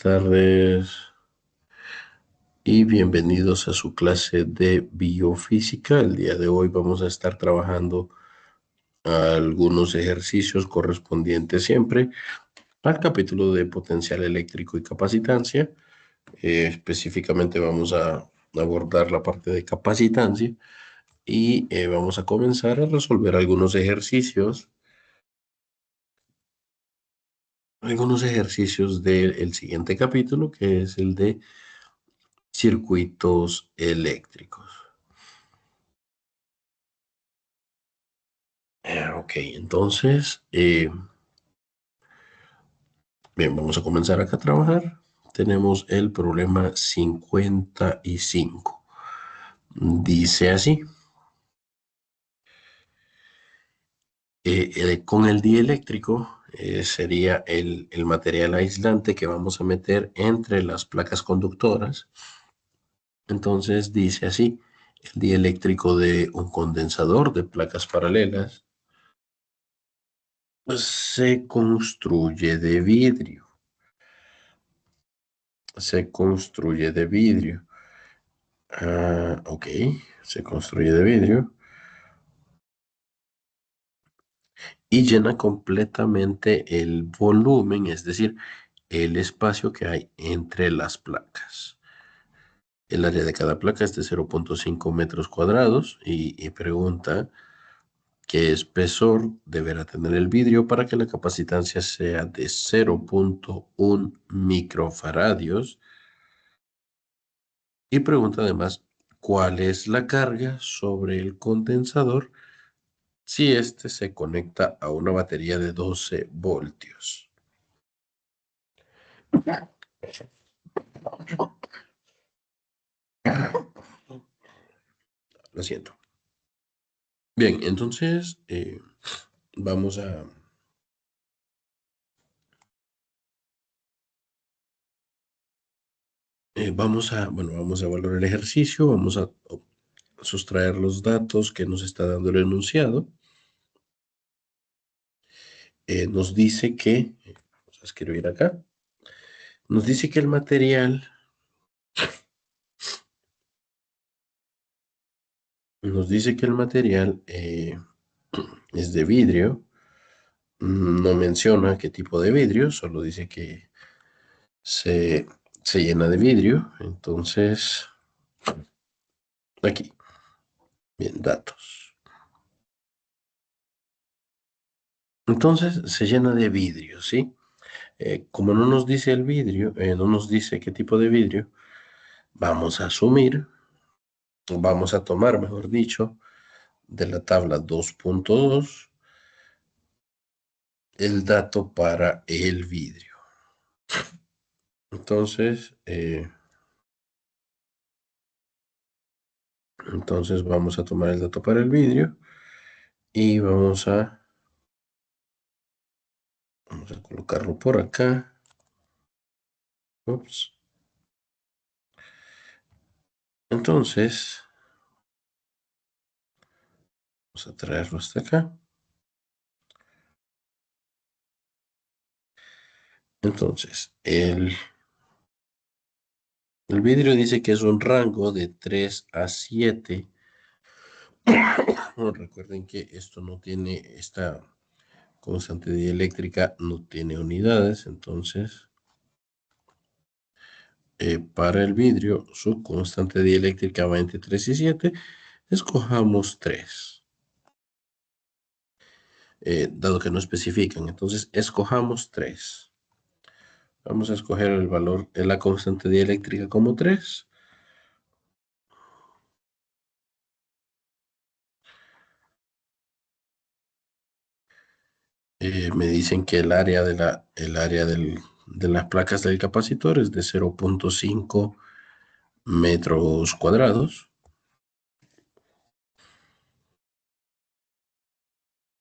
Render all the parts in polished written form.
Buenas tardes y bienvenidos a su clase de biofísica. El día de hoy vamos a estar trabajando algunos ejercicios correspondientes siempre al capítulo de potencial eléctrico y capacitancia. Específicamente vamos a abordar la parte de capacitancia y vamos a comenzar a resolver algunos ejercicios del siguiente capítulo, que es el de circuitos eléctricos. Ok, entonces, bien, vamos a comenzar acá a trabajar. Tenemos el problema 55. Dice así, con el dieléctrico sería el material aislante que vamos a meter entre las placas conductoras. Entonces dice así, el dieléctrico de un condensador de placas paralelas pues, se construye de vidrio. Se construye de vidrio. Ok, se construye de vidrio y llena completamente el volumen, es decir, el espacio que hay entre las placas. El área de cada placa es de 0,5 metros cuadrados y pregunta qué espesor deberá tener el vidrio para que la capacitancia sea de 0,1 microfaradios y pregunta además cuál es la carga sobre el condensador si este se conecta a una batería de 12 voltios. Lo siento. Bien, entonces vamos a, vamos a evaluar el ejercicio, vamos a sustraer los datos que nos está dando el enunciado. Nos dice que, vamos a escribir acá, nos dice que el material, nos dice que el material es de vidrio. No menciona qué tipo de vidrio, solo dice que se, se llena de vidrio. Entonces, aquí, bien, datos. Entonces, se llena de vidrio, ¿sí? Como no nos dice el vidrio, no nos dice qué tipo de vidrio, vamos a asumir, vamos a tomar, mejor dicho, de la tabla 2.2 el dato para el vidrio. Entonces vamos a tomar el dato para el vidrio y vamos a colocarlo por acá. Ups. Entonces, vamos a traerlo hasta acá. Entonces, el vidrio dice que es un rango de 3 a 7. Recuerden que esto no tiene, esta constante dieléctrica no tiene unidades, entonces para el vidrio su constante dieléctrica va entre 3 y 7. Escojamos 3, dado que no especifican, entonces escojamos 3. Vamos a escoger el valor de la constante dieléctrica como 3. Me dicen que de las placas del capacitor es de 0,5 metros cuadrados.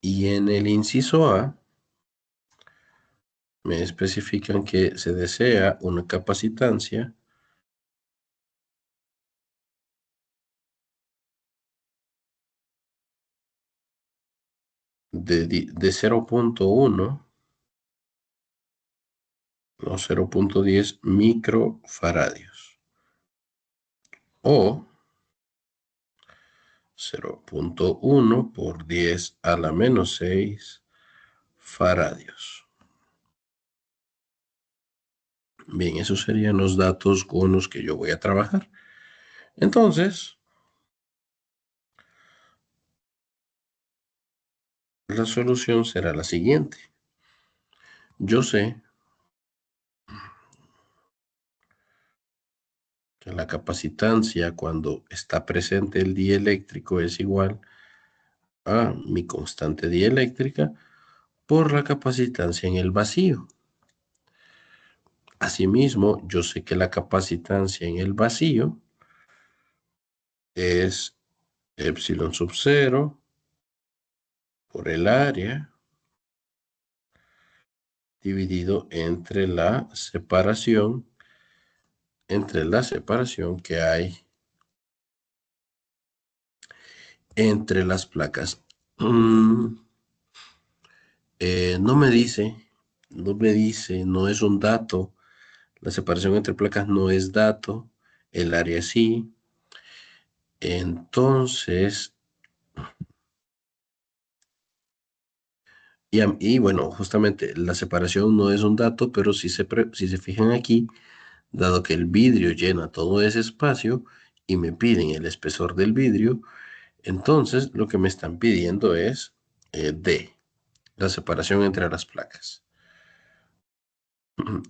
Y en el inciso A me especifican que se desea una capacitancia de 0,1 no, 0.10 microfaradios. O 0.1 por 10 a la menos 6 faradios. Bien, esos serían los datos con los que yo voy a trabajar. Entonces, la solución será la siguiente. Yo sé que la capacitancia cuando está presente el dieléctrico es igual a mi constante dieléctrica por la capacitancia en el vacío. Asimismo, yo sé que la capacitancia en el vacío es epsilon sub 0 por el área dividido entre la separación que hay entre las placas. No me dice, no es un dato. La separación entre placas no es dato, el área sí. Entonces, y bueno, justamente la separación no es un dato, pero si se fijan aquí, dado que el vidrio llena todo ese espacio y me piden el espesor del vidrio, entonces lo que me están pidiendo es D, la separación entre las placas.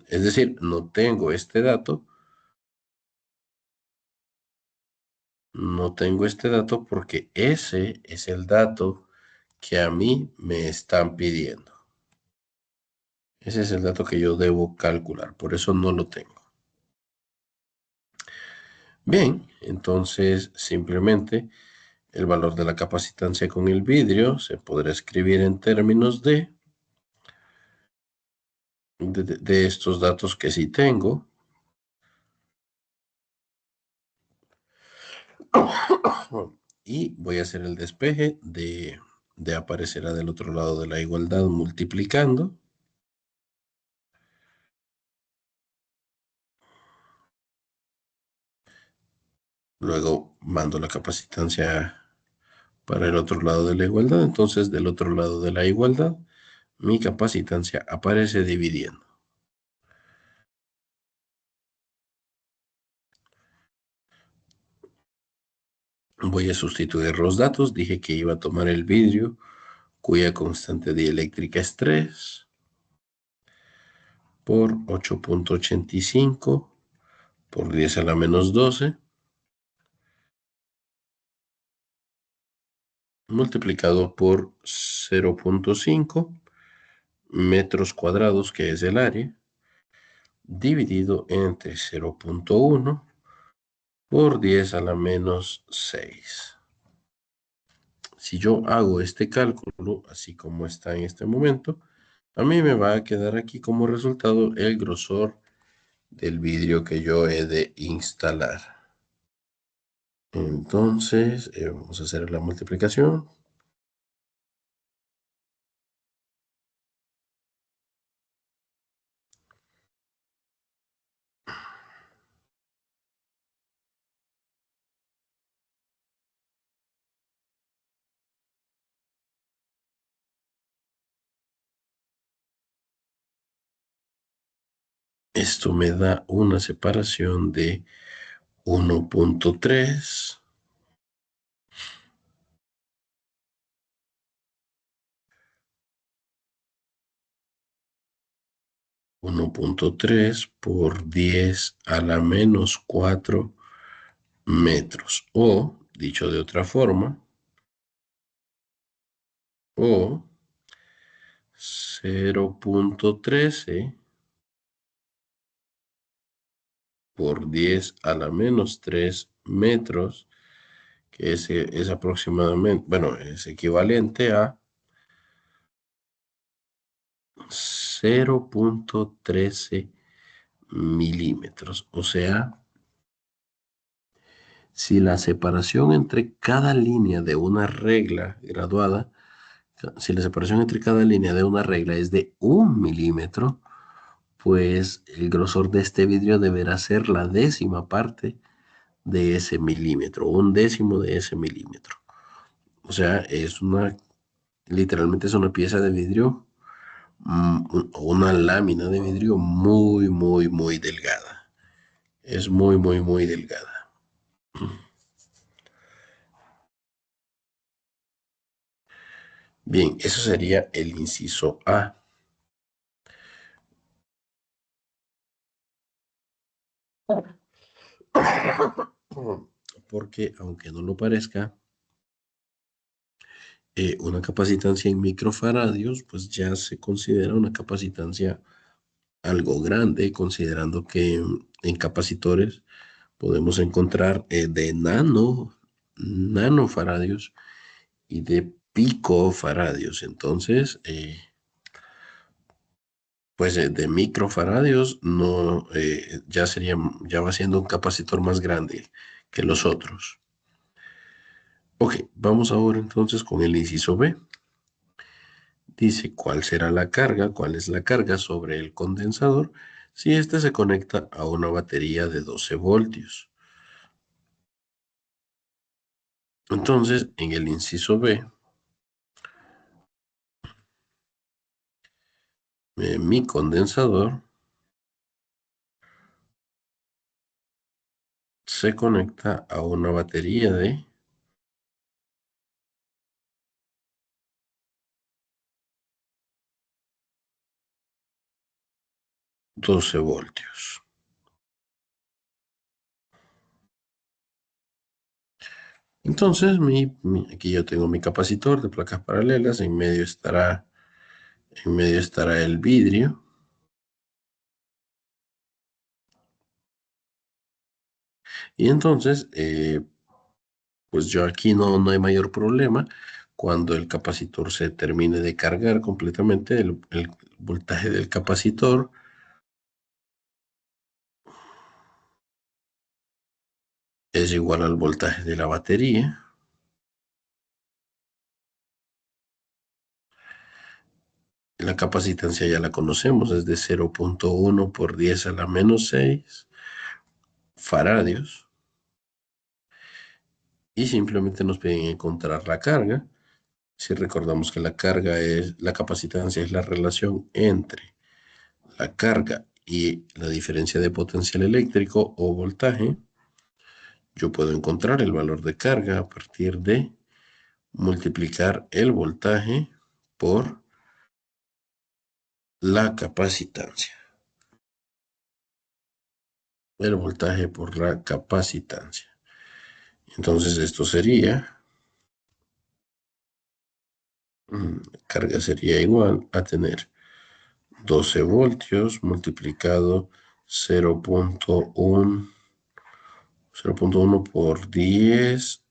Es decir, no tengo este dato, porque ese es el dato que a mí me están pidiendo. Ese es el dato que yo debo calcular, por eso no lo tengo. Bien, entonces simplemente el valor de la capacitancia con el vidrio se podrá escribir en términos de estos datos que sí tengo. Y voy a hacer el despeje de aparecerá del otro lado de la igualdad multiplicando. Luego mando la capacitancia para el otro lado de la igualdad. Entonces, del otro lado de la igualdad, mi capacitancia aparece dividiendo. Voy a sustituir los datos. Dije que iba a tomar el vidrio, cuya constante dieléctrica es 3, por 8.85, por 10 a la menos 12, multiplicado por 0.5 metros cuadrados, que es el área, dividido entre 0.1 por 10 a la menos 6. Si yo hago este cálculo, así como está en este momento, a mí me va a quedar aquí como resultado el grosor del vidrio que yo he de instalar. Entonces, vamos a hacer la multiplicación. Esto me da una separación de 1.3 por 10 a la menos 4 metros. O, dicho de otra forma, o 0.13 por 10 a la menos 3 metros, que es aproximadamente, bueno, es equivalente a 0.13 milímetros. O sea, si la separación entre cada línea de una regla graduada, si la separación entre cada línea de una regla es de 1 milímetro, pues el grosor de este vidrio deberá ser la décima parte de ese milímetro, un décimo de ese milímetro. O sea, literalmente es una pieza de vidrio, una lámina de vidrio muy, muy, muy delgada. Es muy, muy, muy delgada. Bien, eso sería el inciso A. Porque, aunque no lo parezca, una capacitancia en microfaradios, pues ya se considera una capacitancia algo grande, considerando que en capacitores podemos encontrar de nanofaradios y de picofaradios. Entonces, pues de microfaradios no, ya va siendo un capacitor más grande que los otros. Ok, vamos ahora entonces con el inciso B. Dice cuál será la carga, cuál es la carga sobre el condensador si éste se conecta a una batería de 12 voltios. Entonces, en el inciso B, mi condensador se conecta a una batería de 12 voltios. Entonces, aquí yo tengo mi capacitor de placas paralelas, en medio estará el vidrio. Y entonces, pues yo aquí no hay mayor problema. Cuando el capacitor se termine de cargar completamente, el voltaje del capacitor es igual al voltaje de la batería. La capacitancia ya la conocemos, es de 0,1 por 10 a la menos 6 faradios. Y simplemente nos piden encontrar la carga. Si recordamos que la capacitancia es la relación entre la carga y la diferencia de potencial eléctrico o voltaje, yo puedo encontrar el valor de carga a partir de multiplicar el voltaje por la capacitancia. El voltaje por la capacitancia. Entonces esto sería, carga sería igual a tener 12 voltios multiplicado 0,1 por 10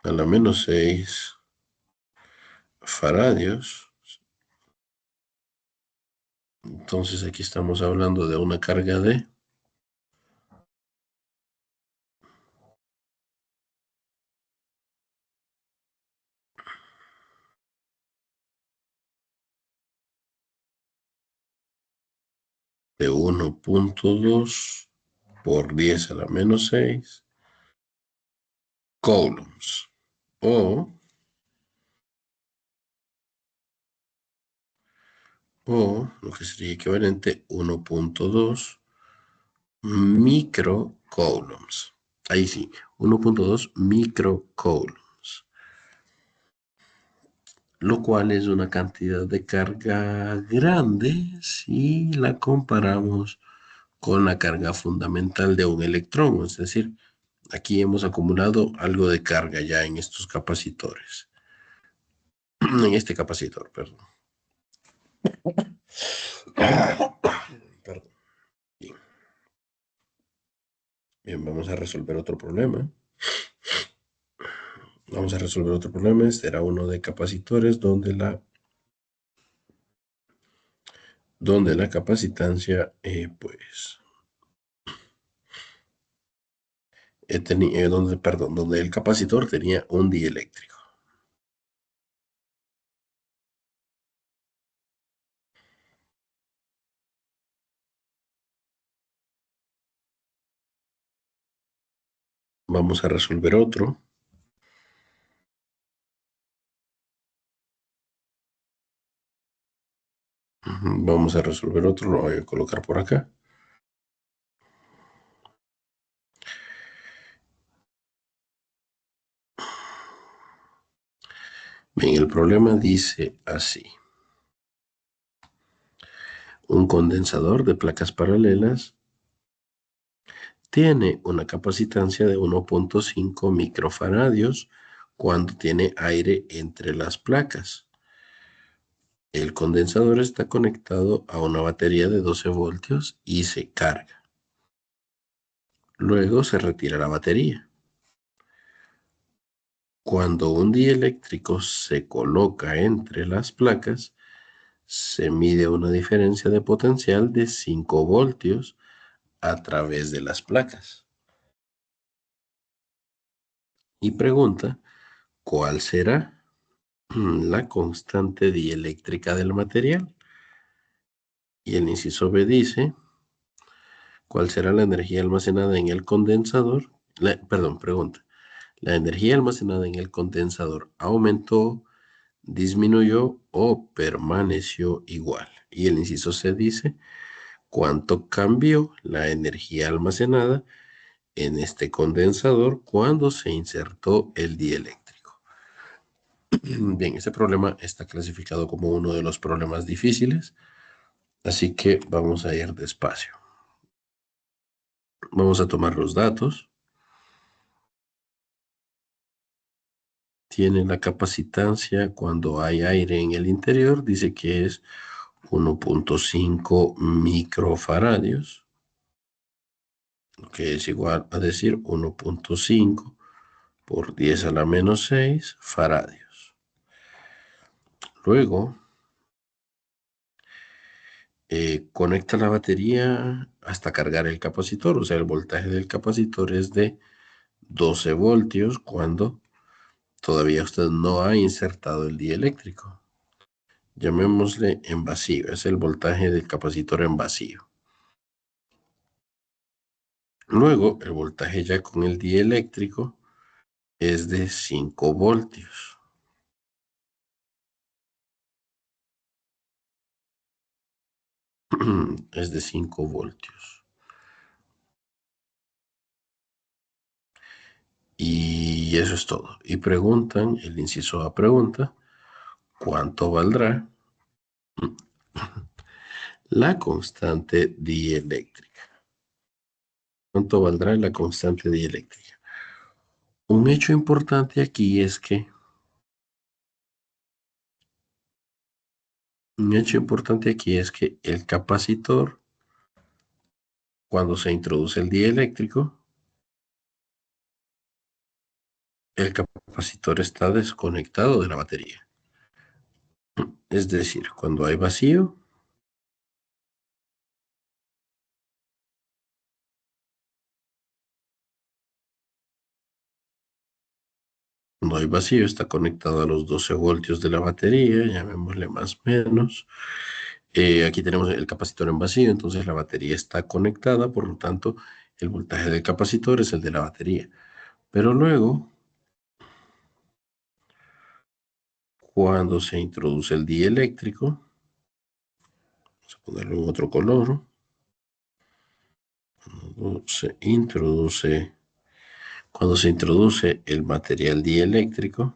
a la menos 6 faradios. Entonces aquí estamos hablando de una carga de 1,2 por 10 a la menos 6 coulombs. O lo que sería equivalente 1,2 microcoulombs. Ahí sí, 1,2 microcoulombs, lo cual es una cantidad de carga grande si la comparamos con la carga fundamental de un electrón. Es decir, aquí hemos acumulado algo de carga ya en estos capacitores. En este capacitor, perdón. Perdón. Bien. Bien, vamos a resolver otro problema. Vamos a resolver otro problema. Será uno de capacitores donde la capacitancia, pues, donde el capacitor tenía un dieléctrico. Vamos a resolver otro. Vamos a resolver otro, lo voy a colocar por acá. Bien, el problema dice así. Un condensador de placas paralelas tiene una capacitancia de 1.5 microfaradios cuando tiene aire entre las placas. El condensador está conectado a una batería de 12 voltios y se carga. Luego se retira la batería. Cuando un dieléctrico se coloca entre las placas, se mide una diferencia de potencial de 5 voltios a través de las placas. Y pregunta, ¿cuál será la constante dieléctrica del material? Y el inciso B dice, ¿cuál será la energía almacenada en el condensador? Perdón, pregunta. ¿La energía almacenada en el condensador aumentó, disminuyó o permaneció igual? Y el inciso C dice, ¿cuánto cambió la energía almacenada en este condensador cuando se insertó el dieléctrico? Bien, este problema está clasificado como uno de los problemas difíciles, así que vamos a ir despacio. Vamos a tomar los datos. Tiene la capacitancia cuando hay aire en el interior, dice que es 1.5 microfaradios, que es igual a decir 1.5 por 10 a la menos 6 faradios. Luego, conecta la batería hasta cargar el capacitor, o sea, el voltaje del capacitor es de 12 voltios cuando todavía usted no ha insertado el dieléctrico. Llamémosle en vacío, es el voltaje del capacitor en vacío. Luego, el voltaje ya con el dieléctrico es de 5 voltios. Es de 5 voltios. Y eso es todo. Y preguntan, el inciso A pregunta, ¿cuánto valdrá la constante dieléctrica? ¿Cuánto valdrá la constante dieléctrica? Un hecho importante aquí es que, el capacitor, cuando se introduce el dieléctrico, el capacitor está desconectado de la batería. Es decir, cuando hay vacío, está conectado a los 12 voltios de la batería, llamémosle más o menos. Aquí tenemos el capacitor en vacío, entonces la batería está conectada, por lo tanto, el voltaje del capacitor es el de la batería. Pero luego, cuando se introduce el dieléctrico, vamos a ponerlo en otro color, cuando se introduce, el material dieléctrico,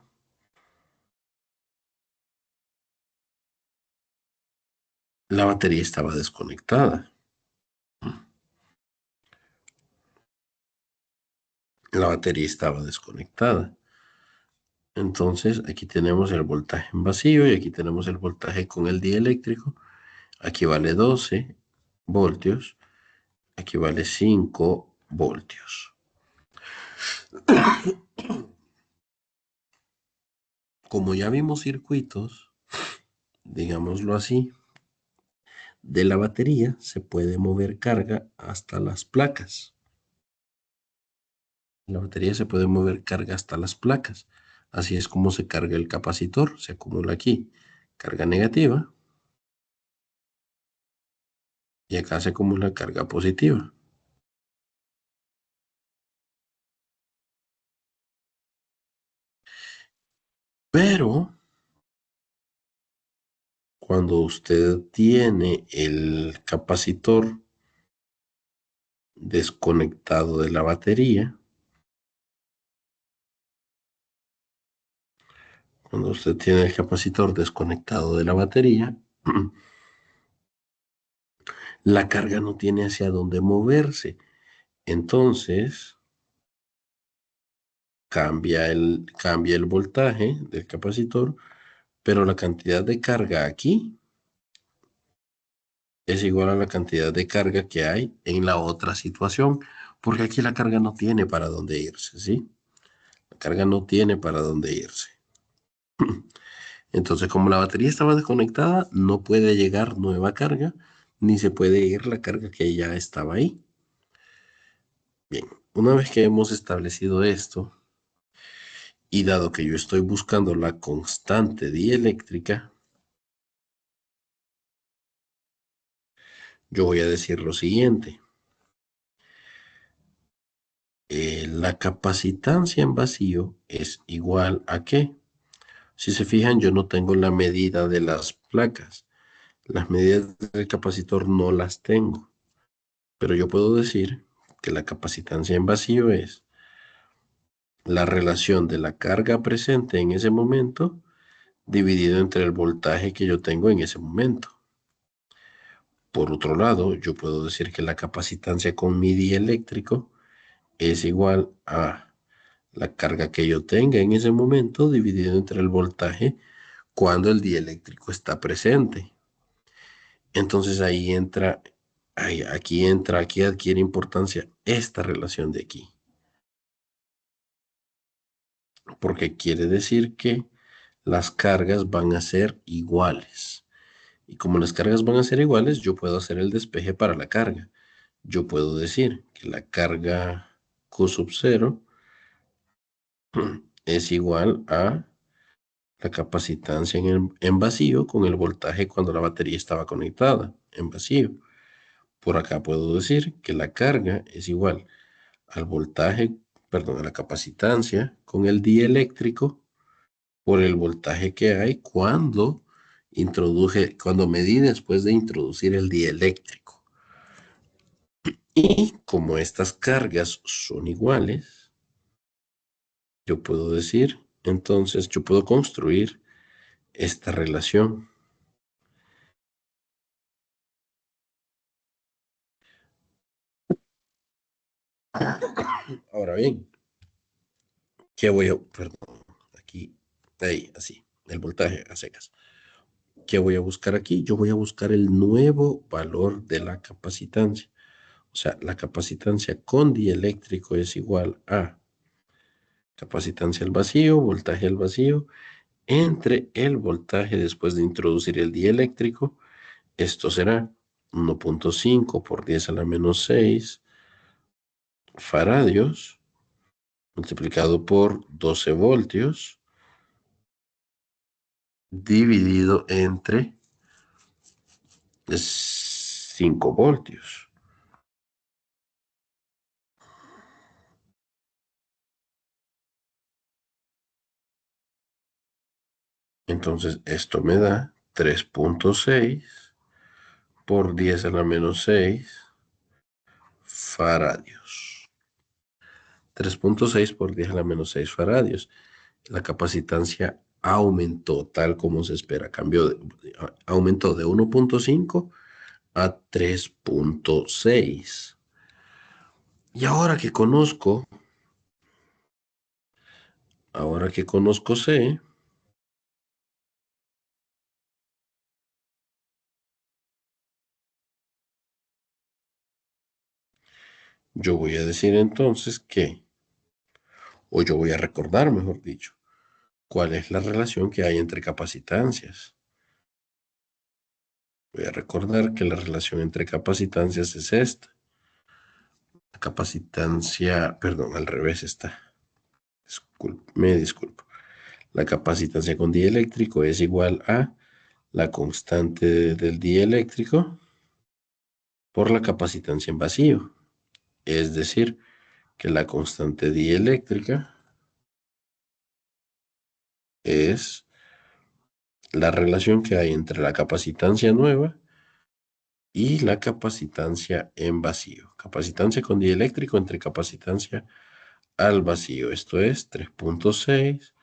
la batería estaba desconectada. La batería estaba desconectada. Entonces, aquí tenemos el voltaje en vacío y aquí tenemos el voltaje con el dieléctrico. Aquí vale 12 voltios, aquí vale 5 voltios. Como ya vimos circuitos, digámoslo así, de la batería se puede mover carga hasta las placas. La batería se puede mover carga hasta las placas. Así es como se carga el capacitor. Se acumula aquí carga negativa y acá se acumula carga positiva. Pero cuando usted tiene el capacitor desconectado de la batería, cuando usted tiene el capacitor desconectado de la batería, la carga no tiene hacia dónde moverse. Entonces, cambia el voltaje del capacitor, pero la cantidad de carga aquí es igual a la cantidad de carga que hay en la otra situación, porque aquí la carga no tiene para dónde irse, ¿sí? La carga no tiene para dónde irse. Entonces, como la batería estaba desconectada, no puede llegar nueva carga, ni se puede ir la carga que ya estaba ahí. Bien, una vez que hemos establecido esto, y dado que yo estoy buscando la constante dieléctrica, yo voy a decir lo siguiente. La capacitancia en vacío es igual a ¿qué? Si se fijan, yo no tengo la medida de las placas. Las medidas del capacitor no las tengo. Pero yo puedo decir que la capacitancia en vacío es la relación de la carga presente en ese momento dividido entre el voltaje que yo tengo en ese momento. Por otro lado, yo puedo decir que la capacitancia con mi dieléctrico es igual a la carga que yo tenga en ese momento dividido entre el voltaje cuando el dieléctrico está presente. Entonces aquí adquiere importancia esta relación de aquí, porque quiere decir que las cargas van a ser iguales. Y como las cargas van a ser iguales, yo puedo hacer el despeje para la carga. Yo puedo decir que la carga Q sub 0 es igual a la capacitancia en vacío con el voltaje cuando la batería estaba conectada en vacío. Por acá puedo decir que la carga es igual al voltaje, perdón, a la capacitancia con el dieléctrico por el voltaje que hay cuando medí después de introducir el dieléctrico. Y como estas cargas son iguales, yo puedo decir, entonces yo puedo construir esta relación. Ahora bien, perdón, aquí, ahí, así, el voltaje a secas. ¿Qué voy a buscar aquí? Yo voy a buscar el nuevo valor de la capacitancia. O sea, la capacitancia con dieléctrico es igual a capacitancia al vacío, voltaje al vacío, entre el voltaje después de introducir el dieléctrico. Esto será 1.5 por 10 a la menos 6 faradios multiplicado por 12 voltios dividido entre 5 voltios. Entonces esto me da 3.6 por 10 a la menos 6 faradios. 3.6 por 10 a la menos 6 faradios. La capacitancia aumentó tal como se espera. Aumentó de 1.5 a 3.6. Y ahora que conozco C, yo voy a decir entonces o yo voy a recordar, mejor dicho, cuál es la relación que hay entre capacitancias. Voy a recordar que la relación entre capacitancias es esta. La capacitancia, perdón, al revés está. Me disculpo. La capacitancia con dieléctrico es igual a la constante del dieléctrico por la capacitancia en vacío. Es decir, que la constante dieléctrica es la relación que hay entre la capacitancia nueva y la capacitancia en vacío. Capacitancia con dieléctrico entre capacitancia al vacío. Esto es 3,6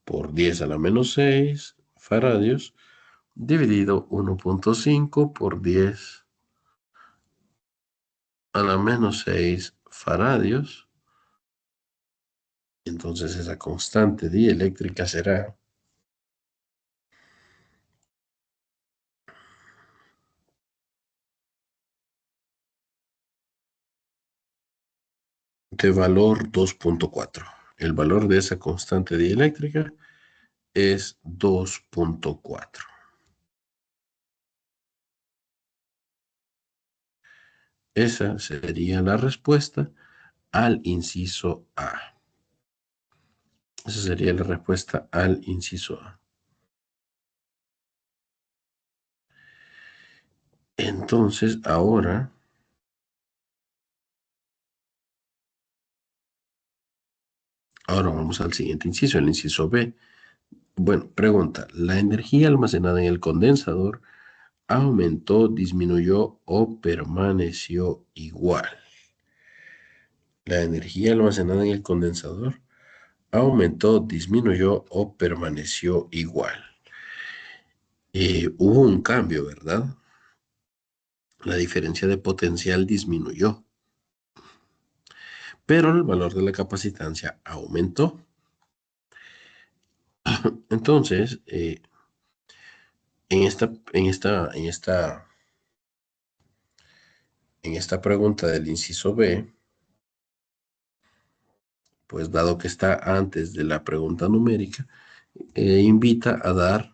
por 10 a la menos 6 faradios dividido 1,5 por 10 a la menos 6 faradios. Entonces esa constante dieléctrica será de valor 2,4. El valor de esa constante dieléctrica es 2,4. Esa sería la respuesta al inciso A. Esa sería la respuesta al inciso A. Entonces, ahora vamos al siguiente inciso, el inciso B. Bueno, pregunta, ¿la energía almacenada en el condensador aumentó, disminuyó o permaneció igual? La energía almacenada en el condensador aumentó, disminuyó o permaneció igual. Hubo un cambio, ¿verdad? La diferencia de potencial disminuyó, pero el valor de la capacitancia aumentó. Entonces, en esta, en esta, en esta, en esta pregunta del inciso B, pues dado que está antes de la pregunta numérica, invita a dar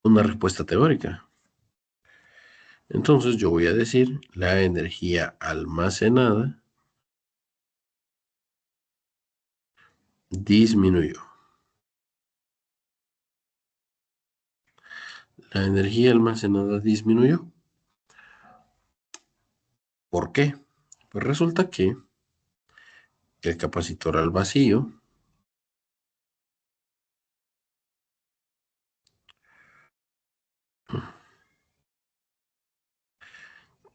una respuesta teórica. Entonces yo voy a decir la energía almacenada disminuyó. La energía almacenada disminuyó. ¿Por qué? Pues resulta que el capacitor al vacío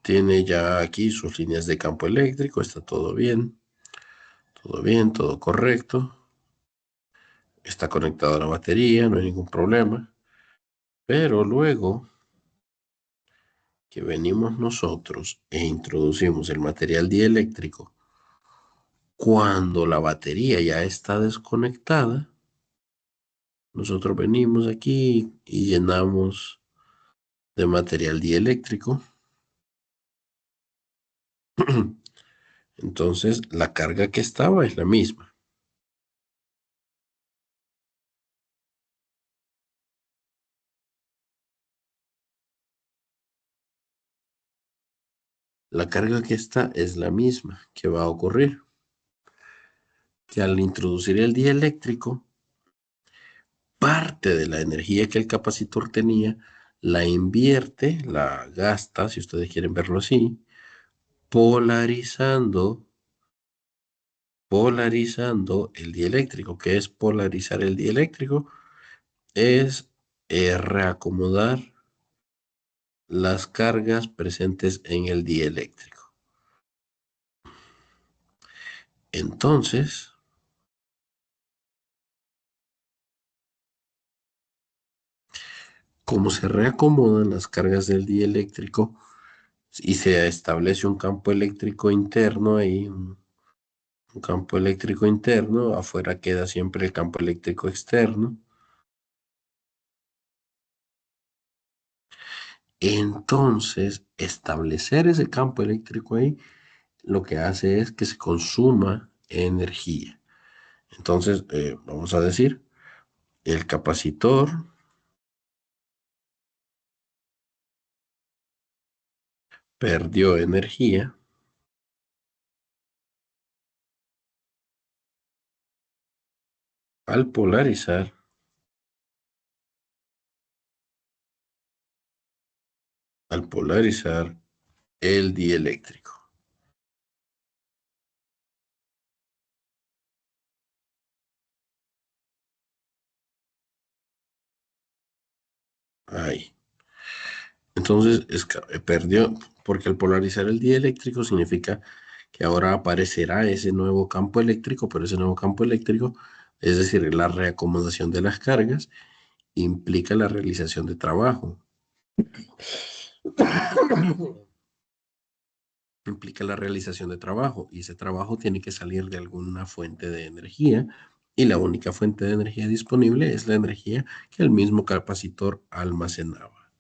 tiene ya aquí sus líneas de campo eléctrico, está todo bien, todo correcto. Está conectado a la batería, no hay ningún problema. Pero luego que venimos nosotros e introducimos el material dieléctrico, cuando la batería ya está desconectada, nosotros venimos aquí y llenamos de material dieléctrico. Entonces, la carga que estaba es la misma. La carga que está es la misma. ¿Qué va a ocurrir? Que al introducir el dieléctrico, parte de la energía que el capacitor tenía la invierte, la gasta, si ustedes quieren verlo así, polarizando, polarizando el dieléctrico. ¿Qué es polarizar el dieléctrico? Es reacomodar las cargas presentes en el dieléctrico. Entonces, como se reacomodan las cargas del dieléctrico y se establece un campo eléctrico interno ahí, un campo eléctrico interno, afuera queda siempre el campo eléctrico externo. Entonces, establecer ese campo eléctrico ahí lo que hace es que se consuma energía. Entonces, vamos a decir, el capacitor perdió energía al polarizar el dieléctrico. Ahí. Entonces, perdió, porque al polarizar el dieléctrico significa que ahora aparecerá ese nuevo campo eléctrico, pero ese nuevo campo eléctrico, es decir, la reacomodación de las cargas, implica la realización de trabajo. Implica la realización de trabajo y ese trabajo tiene que salir de alguna fuente de energía y la única fuente de energía disponible es la energía que el mismo capacitor almacenaba.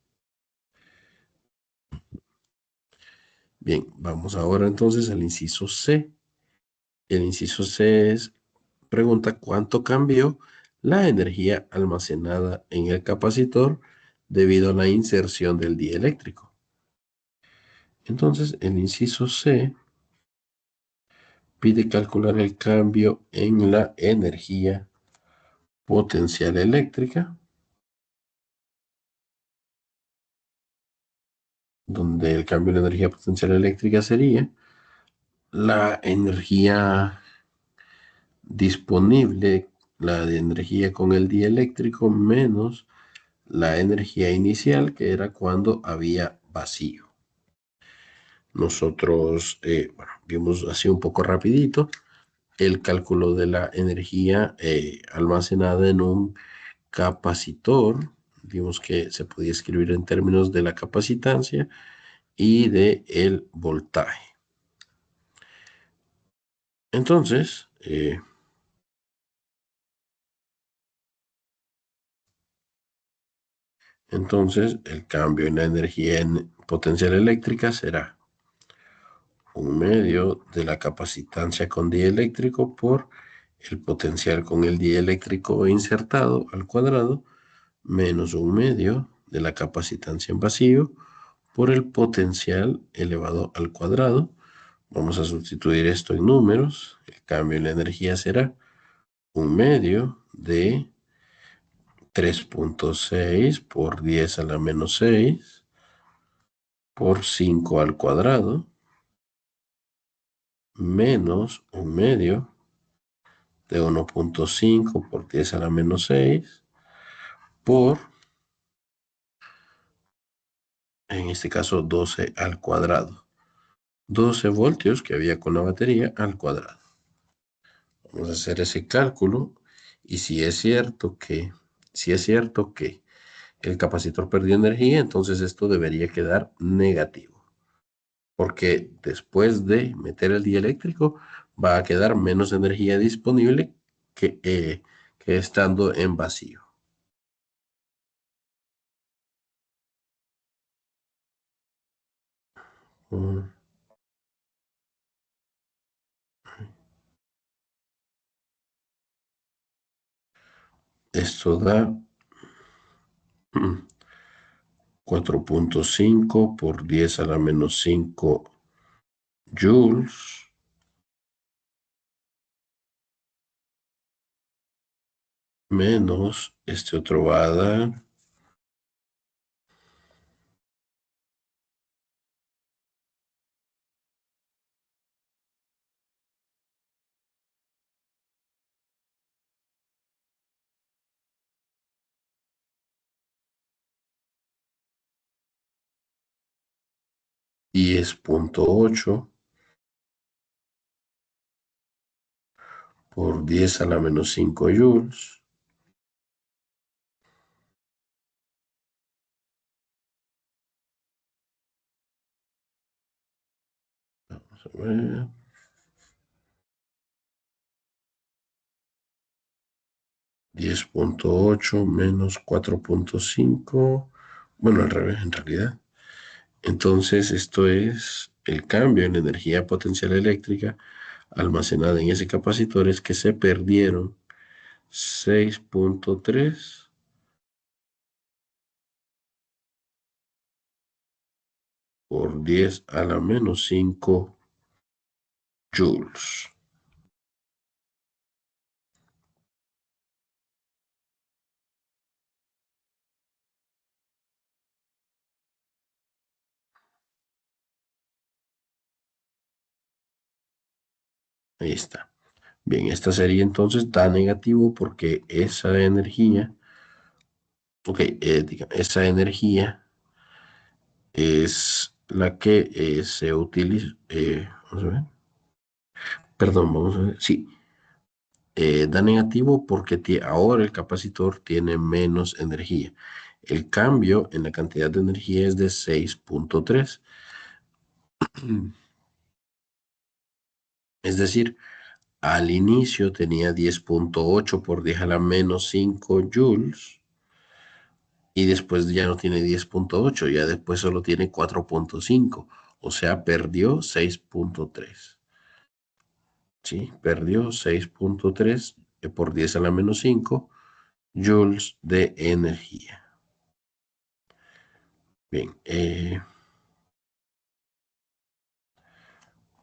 Bien, vamos ahora entonces al inciso C. El inciso C pregunta cuánto cambió la energía almacenada en el capacitor debido a la inserción del dieléctrico. Entonces, el inciso C pide calcular el cambio en la energía potencial eléctrica, donde el cambio en la energía potencial eléctrica sería la energía disponible, la de energía con el dieléctrico menos la energía inicial, que era cuando había vacío. Nosotros, bueno, vimos así un poco rapidito el cálculo de la energía almacenada en un capacitor. Vimos que se podía escribir en términos de la capacitancia y de el voltaje. Entonces, el cambio en la energía en potencial eléctrica será un medio de la capacitancia con dieléctrico por el potencial con el dieléctrico insertado al cuadrado menos un medio de la capacitancia en vacío por el potencial elevado al cuadrado. Vamos a sustituir esto en números. El cambio en la energía será un medio de 3.6 por 10 a la menos 6 por 5 al cuadrado menos un medio de 1.5 por 10 a la menos 6 por, en este caso, 12 al cuadrado. 12 voltios que había con la batería al cuadrado. Vamos a hacer ese cálculo y si es cierto que el capacitor perdió energía, entonces esto debería quedar negativo, porque después de meter el dieléctrico va a quedar menos energía disponible que estando en vacío. Mm, Esto da 4.5 por 10 a la menos 5 joules menos este otro va a dar 10.8 por 10 a la menos 5 joules. Vamos a ver. 10.8 menos 4.5. Bueno, al revés, en realidad. Entonces, esto es el cambio en energía potencial eléctrica almacenada en ese capacitor es que se perdieron 6.3 por 10 a la menos 5 joules. Ahí está. Bien, esta sería entonces da negativo porque esa energía Ok, esa energía es la que se utiliza. Vamos a ver. Perdón, vamos a ver. Sí, da negativo porque ahora el capacitor tiene menos energía. El cambio en la cantidad de energía es de 6,3. Es decir, al inicio tenía 10,8 por 10 a la menos 5 joules y después ya no tiene 10,8, ya después solo tiene 4,5. O sea, perdió 6,3. ¿Sí? Perdió 6,3 por 10 a la menos 5 joules de energía. Bien,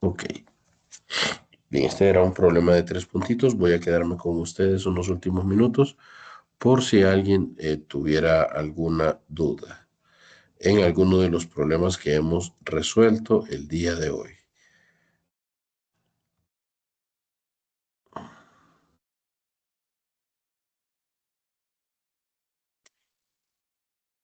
ok. Bien, este era un problema de 3 puntitos. Voy a quedarme con ustedes unos últimos minutos por si alguien tuviera alguna duda en alguno de los problemas que hemos resuelto el día de hoy.